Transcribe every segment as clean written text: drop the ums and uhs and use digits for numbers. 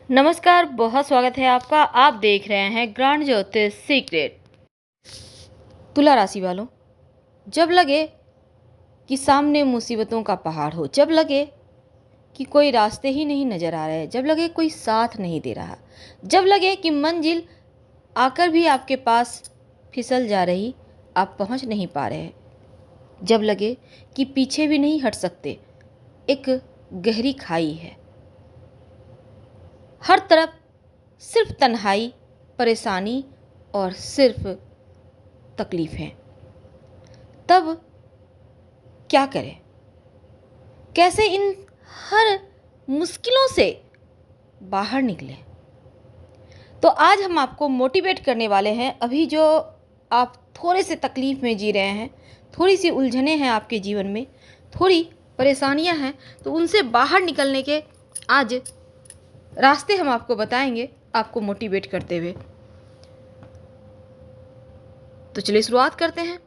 नमस्कार, बहुत स्वागत है आपका। आप देख रहे हैं ग्रांड ज्योतिष सीक्रेट। तुला राशि वालों, जब लगे कि सामने मुसीबतों का पहाड़ हो, जब लगे कि कोई रास्ते ही नहीं नजर आ रहे, जब लगे कोई साथ नहीं दे रहा, जब लगे कि मंजिल आकर भी आपके पास फिसल जा रही, आप पहुंच नहीं पा रहे, जब लगे कि पीछे भी नहीं हट सकते, एक गहरी खाई है, हर तरफ सिर्फ तन्हाई, परेशानी और सिर्फ तकलीफ है, तब क्या करें? कैसे इन हर मुश्किलों से बाहर निकलें? तो आज हम आपको मोटिवेट करने वाले हैं। अभी जो आप थोड़े से तकलीफ में जी रहे हैं, थोड़ी सी उलझने हैं आपके जीवन में, थोड़ी परेशानियां हैं, तो उनसे बाहर निकलने के आज रास्ते हम आपको बताएंगे, आपको मोटिवेट करते हुए। तो चलिए शुरुआत करते हैं।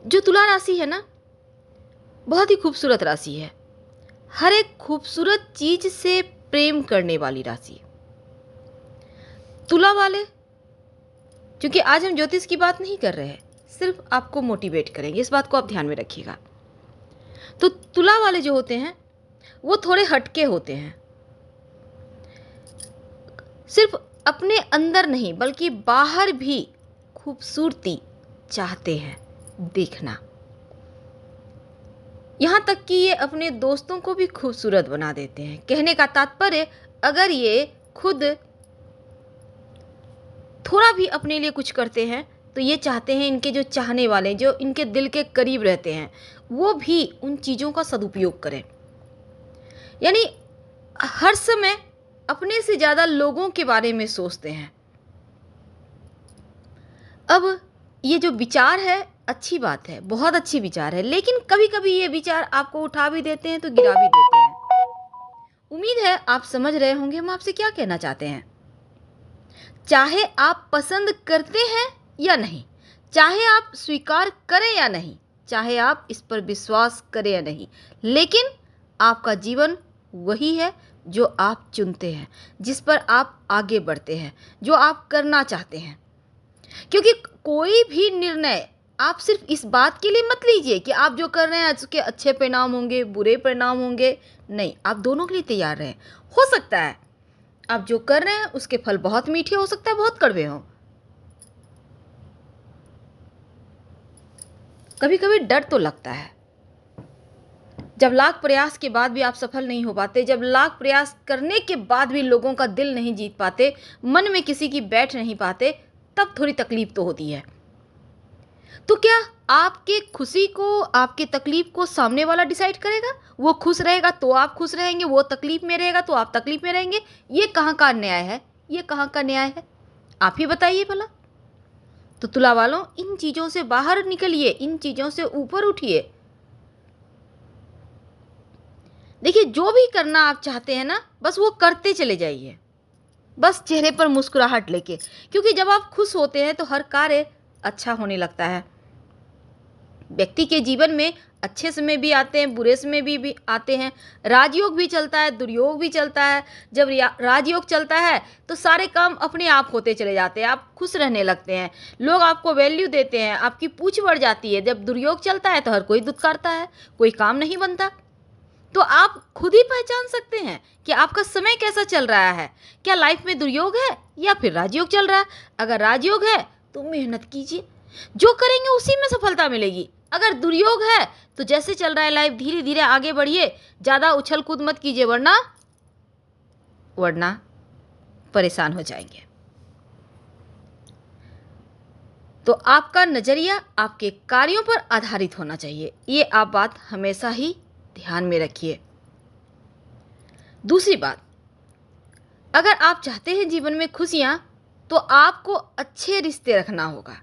जो तुला राशि है ना, बहुत ही खूबसूरत राशि है। हर एक खूबसूरत चीज से प्रेम करने वाली राशि। तुला वाले, क्योंकि आज हम ज्योतिष की बात नहीं कर रहे हैं, सिर्फ आपको मोटिवेट करेंगे, इस बात को आप ध्यान में रखिएगा। तो तुला वाले जो होते हैं वो थोड़े हटके होते हैं। सिर्फ अपने अंदर नहीं बल्कि बाहर भी खूबसूरती चाहते हैं देखना। यहां तक कि ये अपने दोस्तों को भी खूबसूरत बना देते हैं। कहने का तात्पर्य, अगर ये खुद थोड़ा भी अपने लिए कुछ करते हैं तो ये चाहते हैं इनके जो चाहने वाले, जो इनके दिल के करीब रहते हैं, वो भी उन चीज़ों का सदुपयोग करें। यानी हर समय अपने से ज़्यादा लोगों के बारे में सोचते हैं। अब ये जो विचार है, अच्छी बात है, बहुत अच्छी विचार है, लेकिन कभी कभी ये विचार आपको उठा भी देते हैं तो गिरा भी देते हैं। उम्मीद है आप समझ रहे होंगे हम आपसे क्या कहना चाहते हैं। चाहे आप पसंद करते हैं या नहीं, चाहे आप स्वीकार करें या नहीं, चाहे आप इस पर विश्वास करें या नहीं, लेकिन आपका जीवन वही है जो आप चुनते हैं, जिस पर आप आगे बढ़ते हैं, जो आप करना चाहते हैं। क्योंकि कोई भी निर्णय आप सिर्फ इस बात के लिए मत लीजिए कि आप जो कर रहे हैं उसके अच्छे परिणाम होंगे, बुरे परिणाम होंगे। नहीं, आप दोनों के लिए तैयार रहें। हो सकता है आप जो कर रहे हैं उसके फल बहुत मीठे, हो सकता है बहुत कड़वे हों। कभी कभी डर तो लगता है, जब लाख प्रयास के बाद भी आप सफल नहीं हो पाते, जब लाख प्रयास करने के बाद भी लोगों का दिल नहीं जीत पाते, मन में किसी की बैठ नहीं पाते, तब थोड़ी तकलीफ तो होती है। तो क्या आपके खुशी को, आपके तकलीफ को सामने वाला डिसाइड करेगा? वो खुश रहेगा तो आप खुश रहेंगे, वो तकलीफ में रहेगा तो आप तकलीफ में रहेंगे। ये कहाँ का न्याय है? ये कहाँ का न्याय है? आप ही बताइए भला। तो तुला वालों, इन चीजों से बाहर निकलिए, इन चीजों से ऊपर उठिए। देखिए, जो भी करना आप चाहते हैं ना, बस वो करते चले जाइए, बस चेहरे पर मुस्कुराहट लेके। क्योंकि जब आप खुश होते हैं तो हर कार्य अच्छा होने लगता है। व्यक्ति के जीवन में अच्छे समय भी आते हैं, बुरे समय भी आते हैं, राजयोग भी चलता है, दुर्योग भी चलता है। जब राजयोग चलता है तो सारे काम अपने आप होते चले जाते हैं, आप खुश रहने लगते हैं, लोग आपको वैल्यू देते हैं, आपकी पूछ बढ़ जाती है। जब दुर्योग चलता है तो हर कोई दुत्कारता है, कोई काम नहीं बनता। तो आप खुद ही पहचान सकते हैं कि आपका समय कैसा चल रहा है। क्या लाइफ में दुर्योग है या फिर राजयोग चल रहा है? अगर राजयोग है तो मेहनत कीजिए, जो करेंगे उसी में सफलता मिलेगी। अगर दुर्योग है तो जैसे चल रहा है लाइफ, धीरे धीरे आगे बढ़िए, ज़्यादा उछल कूद मत कीजिए, वरना परेशान हो जाएंगे। तो आपका नज़रिया आपके कार्यों पर आधारित होना चाहिए, ये आप बात हमेशा ही ध्यान में रखिए। दूसरी बात, अगर आप चाहते हैं जीवन में खुशियां, तो आपको अच्छे रिश्ते रखना होगा।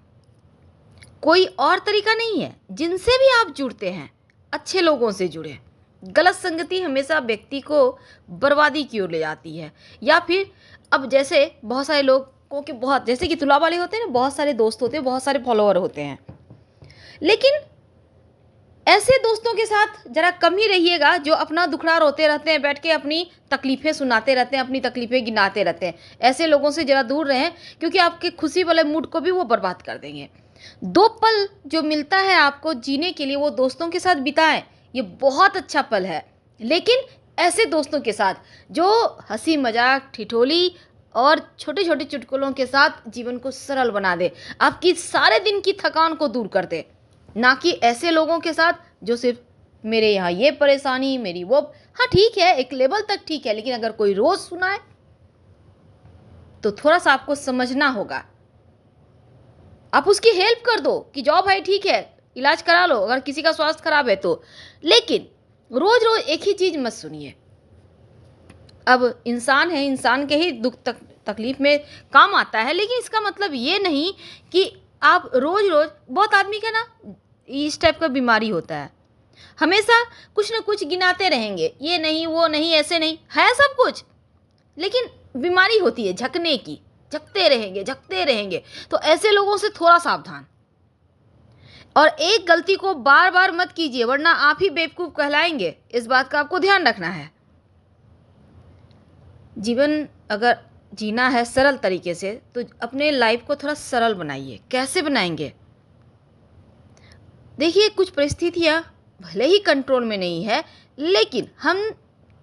कोई और तरीका नहीं है। जिनसे भी आप जुड़ते हैं, अच्छे लोगों से जुड़े। गलत संगति हमेशा व्यक्ति को बर्बादी की ओर ले जाती है। या फिर अब जैसे बहुत सारे लोगों के, बहुत जैसे कि तुला वाले होते हैं ना, बहुत सारे दोस्त होते हैं, बहुत सारे फॉलोअर होते हैं, लेकिन ऐसे दोस्तों के साथ ज़रा कम ही रहिएगा जो अपना दुखड़ा रोते रहते हैं, बैठ के अपनी तकलीफ़ें सुनाते रहते हैं, अपनी तकलीफ़ें गिनाते रहते हैं। ऐसे लोगों से ज़रा दूर रहें, क्योंकि आपके खुशी वाले मूड को भी वो बर्बाद कर देंगे। 2 पल जो मिलता है आपको जीने के लिए, वो दोस्तों के साथ बिताएँ, ये बहुत अच्छा पल है। लेकिन ऐसे दोस्तों के साथ जो हँसी मज़ाक, ठिठोली और छोटे-छोटे चुटकुलों के साथ जीवन को सरल बना दे, आपकी सारे दिन की थकान को दूर कर दे। ना कि ऐसे लोगों के साथ जो सिर्फ मेरे यहाँ ये परेशानी, मेरी वो। हाँ ठीक है, एक लेवल तक ठीक है, लेकिन अगर कोई रोज़ सुनाए तो थोड़ा सा आपको समझना होगा। आप उसकी हेल्प कर दो कि जाओ भाई ठीक है, इलाज करा लो अगर किसी का स्वास्थ्य खराब है तो। लेकिन रोज रोज एक ही चीज़ मत सुनिए। अब इंसान है, इंसान के ही दुख तकलीफ में काम आता है, लेकिन इसका मतलब ये नहीं कि आप रोज रोज, बहुत आदमी का ना इस टाइप का बीमारी होता है, हमेशा कुछ ना कुछ गिनाते रहेंगे, ये नहीं वो नहीं ऐसे नहीं है सब कुछ, लेकिन बीमारी होती है झकने की, झकते रहेंगे। तो ऐसे लोगों से थोड़ा सावधान, और एक गलती को बार बार मत कीजिए, वरना आप ही बेवकूफ़ कहलाएंगे। इस बात का आपको ध्यान रखना है। जीवन अगर जीना है सरल तरीके से, तो अपने लाइफ को थोड़ा सरल बनाइए। कैसे बनाएंगे? देखिए, कुछ परिस्थितियाँ भले ही कंट्रोल में नहीं है, लेकिन हम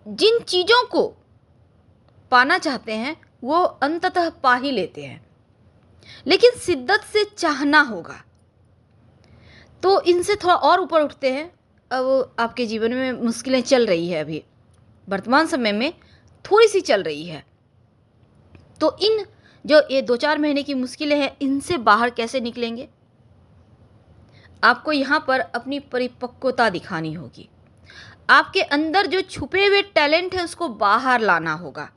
जिन चीज़ों को पाना चाहते हैं वो अंततः पा ही लेते हैं, लेकिन शिद्दत से चाहना होगा, तो इनसे थोड़ा और ऊपर उठते हैं। अब आपके जीवन में मुश्किलें चल रही है, अभी वर्तमान समय में थोड़ी सी चल रही है, तो इन जो ये 2-4 महीने की मुश्किलें हैं, इनसे बाहर कैसे निकलेंगे? आपको यहाँ पर अपनी परिपक्वता दिखानी होगी। आपके अंदर जो छुपे हुए टैलेंट है उसको बाहर लाना होगा,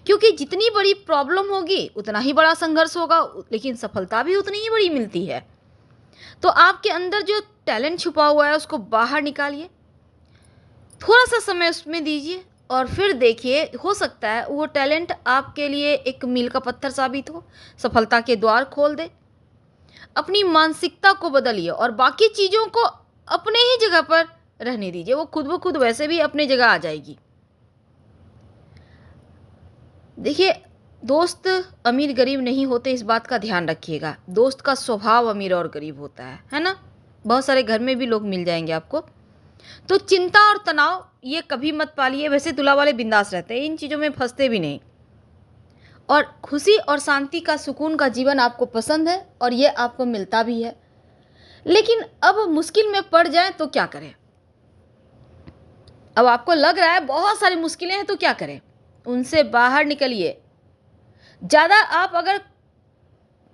क्योंकि जितनी बड़ी प्रॉब्लम होगी उतना ही बड़ा संघर्ष होगा, लेकिन सफलता भी उतनी ही बड़ी मिलती है। तो आपके अंदर जो टैलेंट छुपा हुआ है उसको बाहर निकालिए, थोड़ा सा समय उसमें दीजिए, और फिर देखिए, हो सकता है वो टैलेंट आपके लिए एक मील का पत्थर साबित हो, सफलता के द्वार खोल दे। अपनी मानसिकता को बदलिए और बाकी चीज़ों को अपने ही जगह पर रहने दीजिए, वो खुद ब खुद वैसे भी अपनी जगह आ जाएगी। देखिए, दोस्त अमीर गरीब नहीं होते, इस बात का ध्यान रखिएगा। दोस्त का स्वभाव अमीर और गरीब होता है ना। बहुत सारे घर में भी लोग मिल जाएंगे आपको। तो चिंता और तनाव ये कभी मत पालिए। वैसे तुला वाले बिंदास रहते हैं, इन चीज़ों में फंसते भी नहीं, और खुशी और शांति का, सुकून का जीवन आपको पसंद है और ये आपको मिलता भी है। लेकिन अब मुश्किल में पड़ जाए तो क्या करें? अब आपको लग रहा है बहुत सारी मुश्किलें हैं तो क्या करें? उनसे बाहर निकलिए। ज़्यादा आप अगर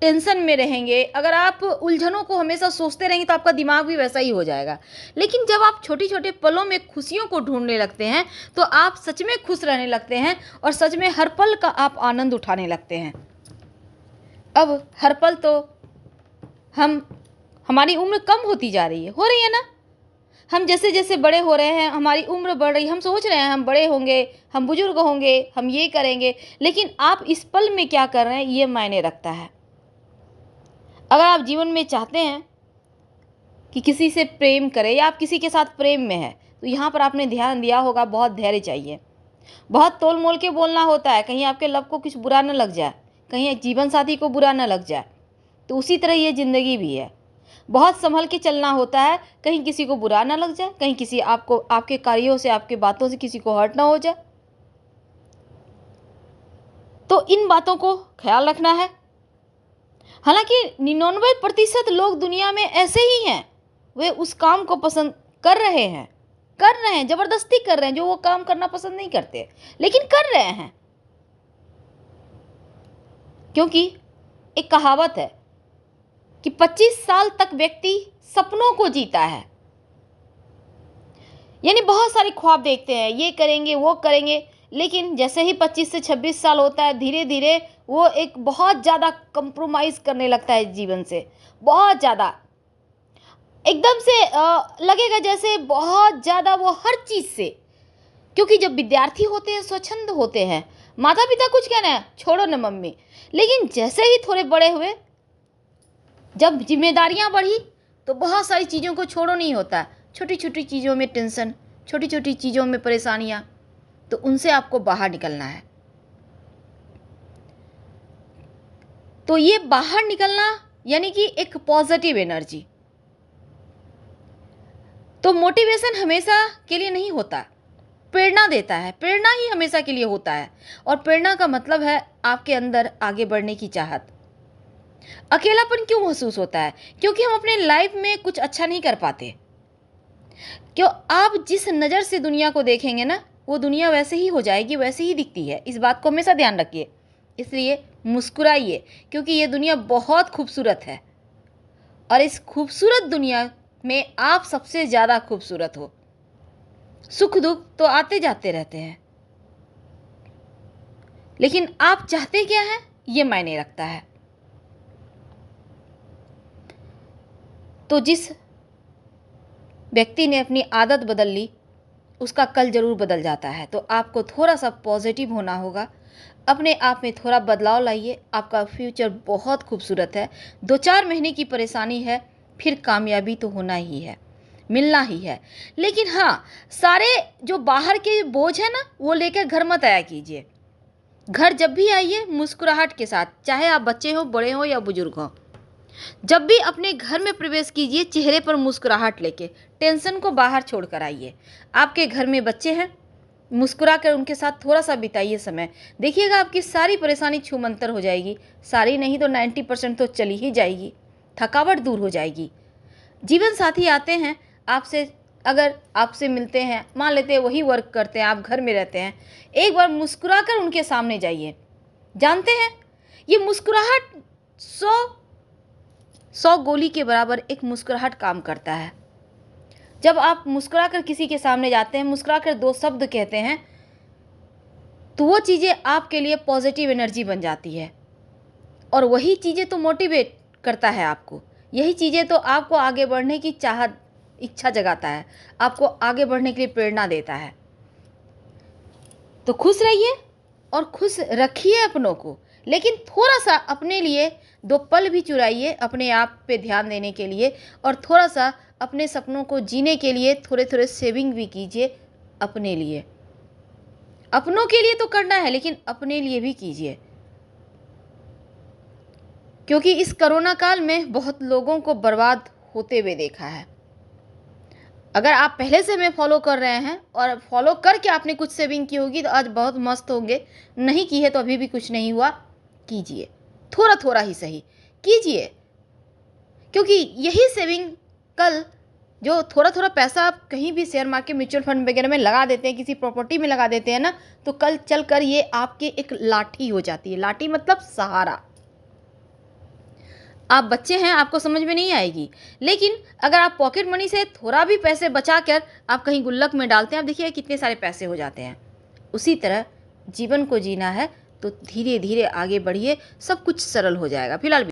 टेंशन में रहेंगे, अगर आप उलझनों को हमेशा सोचते रहेंगे, तो आपका दिमाग भी वैसा ही हो जाएगा। लेकिन जब आप छोटे छोटे पलों में खुशियों को ढूंढने लगते हैं, तो आप सच में खुश रहने लगते हैं और सच में हर पल का आप आनंद उठाने लगते हैं। अब हर पल तो हमारी उम्र कम होती जा रही है, हो रही है ना। हम जैसे जैसे बड़े हो रहे हैं, हमारी उम्र बढ़ रही है, हम सोच रहे हैं हम बड़े होंगे, हम बुजुर्ग होंगे, हम ये करेंगे, लेकिन आप इस पल में क्या कर रहे हैं ये मायने रखता है। अगर आप जीवन में चाहते हैं कि किसी से प्रेम करें, या आप किसी के साथ प्रेम में हैं, तो यहाँ पर आपने ध्यान दिया होगा, बहुत धैर्य चाहिए, बहुत तोल मोल के बोलना होता है, कहीं आपके लब को कुछ बुरा न लग जाए, कहीं जीवन साथी को बुरा न लग जाए। तो उसी तरह ये ज़िंदगी भी है, बहुत संभल के चलना होता है, कहीं किसी को बुरा ना लग जाए, कहीं किसी आपको, आपके कार्यों से, आपके बातों से किसी को हर्ट ना हो जाए। तो इन बातों को ख्याल रखना है। हालांकि 99% लोग दुनिया में ऐसे ही हैं, वे उस काम को पसंद कर रहे हैं, ज़बरदस्ती कर रहे हैं, जो वो काम करना पसंद नहीं करते, लेकिन कर रहे हैं। क्योंकि एक कहावत है कि 25 साल तक व्यक्ति सपनों को जीता है, यानी बहुत सारे ख्वाब देखते हैं, ये करेंगे वो करेंगे, लेकिन जैसे ही 25 से 26 साल होता है, धीरे धीरे वो एक बहुत ज़्यादा कंप्रोमाइज़ करने लगता है जीवन से, बहुत ज़्यादा, एकदम से लगेगा जैसे बहुत ज़्यादा वो हर चीज़ से। क्योंकि जब विद्यार्थी होते हैं, स्वच्छंद होते हैं, माता पिता कुछ कहना है छोड़ो ना मम्मी, लेकिन जैसे ही थोड़े बड़े हुए, जब जिम्मेदारियां बढ़ी, तो बहुत सारी चीज़ों को छोड़ो नहीं होता है, छोटी छोटी चीज़ों में टेंशन, छोटी छोटी चीज़ों में परेशानियाँ, तो उनसे आपको बाहर निकलना है। तो ये बाहर निकलना यानी कि एक पॉजिटिव एनर्जी। तो मोटिवेशन हमेशा के लिए नहीं होता, प्रेरणा देता है, प्रेरणा ही हमेशा के लिए होता है। और प्रेरणा का मतलब है आपके अंदर आगे बढ़ने की चाहत। अकेलापन क्यों महसूस होता है? क्योंकि हम अपने लाइफ में कुछ अच्छा नहीं कर पाते। क्यों? आप जिस नज़र से दुनिया को देखेंगे ना, वो दुनिया वैसे ही हो जाएगी, वैसे ही दिखती है। इस बात को हमेशा ध्यान रखिए। इसलिए मुस्कुराइए, क्योंकि ये दुनिया बहुत खूबसूरत है और इस खूबसूरत दुनिया में आप सबसे ज़्यादा खूबसूरत हो। सुख दुख तो आते जाते रहते हैं, लेकिन आप चाहते क्या हैं, ये मायने रखता है। तो जिस व्यक्ति ने अपनी आदत बदल ली, उसका कल ज़रूर बदल जाता है। तो आपको थोड़ा सा पॉजिटिव होना होगा, अपने आप में थोड़ा बदलाव लाइए। आपका फ्यूचर बहुत खूबसूरत है। 2-4 महीने की परेशानी है, फिर कामयाबी तो होना ही है, मिलना ही है। लेकिन हाँ, सारे जो बाहर के बोझ है ना, वो लेकर घर मत आया कीजिए। घर जब भी आइए मुस्कुराहट के साथ, चाहे आप बच्चे हो, बड़े हो या बुजुर्ग हो। जब भी अपने घर में प्रवेश कीजिए, चेहरे पर मुस्कुराहट लेके, टेंशन को बाहर छोड़ कर आइए। आपके घर में बच्चे हैं, मुस्कुरा कर उनके साथ थोड़ा सा बिताइए समय। देखिएगा आपकी सारी परेशानी छूमंतर हो जाएगी। सारी नहीं तो 90% तो चली ही जाएगी, थकावट दूर हो जाएगी। जीवन साथी आते हैं आपसे, अगर आपसे मिलते हैं, मान लेते हैं वही वर्क करते हैं, आप घर में रहते हैं, एक बार मुस्कुरा कर उनके सामने जाइए। जानते हैं, ये मुस्कुराहट 100 गोली के बराबर एक मुस्कुराहट काम करता है। जब आप मुस्कुराकर किसी के सामने जाते हैं, मुस्कुराकर 2 शब्द कहते हैं, तो वो चीज़ें आपके लिए पॉजिटिव एनर्जी बन जाती है। और वही चीज़ें तो मोटिवेट करता है आपको। यही चीज़ें तो आपको आगे बढ़ने की चाहत, इच्छा जगाता है, आपको आगे बढ़ने के लिए प्रेरणा देता है। तो खुश रहिए और खुश रखिए अपनों को, लेकिन थोड़ा सा अपने लिए 2 पल भी चुराइए अपने आप पे ध्यान देने के लिए, और थोड़ा सा अपने सपनों को जीने के लिए थोड़े थोड़े सेविंग भी कीजिए अपने लिए। अपनों के लिए तो करना है, लेकिन अपने लिए भी कीजिए, क्योंकि इस कोरोना काल में बहुत लोगों को बर्बाद होते हुए देखा है। अगर आप पहले से हमें फॉलो कर रहे हैं और फॉलो करके आपने कुछ सेविंग की होगी, तो आज बहुत मस्त होंगे। नहीं की है तो अभी भी कुछ नहीं हुआ, कीजिए, थोड़ा थोड़ा ही सही कीजिए, क्योंकि यही सेविंग कल, जो थोड़ा थोड़ा पैसा आप कहीं भी शेयर मार्केट, म्यूचुअल फंड वगैरह में लगा देते हैं, किसी प्रॉपर्टी में लगा देते हैं ना, तो कल चल कर ये आपके एक लाठी हो जाती है। लाठी मतलब सहारा। आप बच्चे हैं, आपको समझ में नहीं आएगी, लेकिन अगर आप पॉकेट मनी से थोड़ा भी पैसे बचा कर आप कहीं गुल्लक में डालते हैं, आप देखिए कितने सारे पैसे हो जाते हैं। उसी तरह जीवन को जीना है तो धीरे धीरे आगे बढ़िए, सब कुछ सरल हो जाएगा। फिलहाल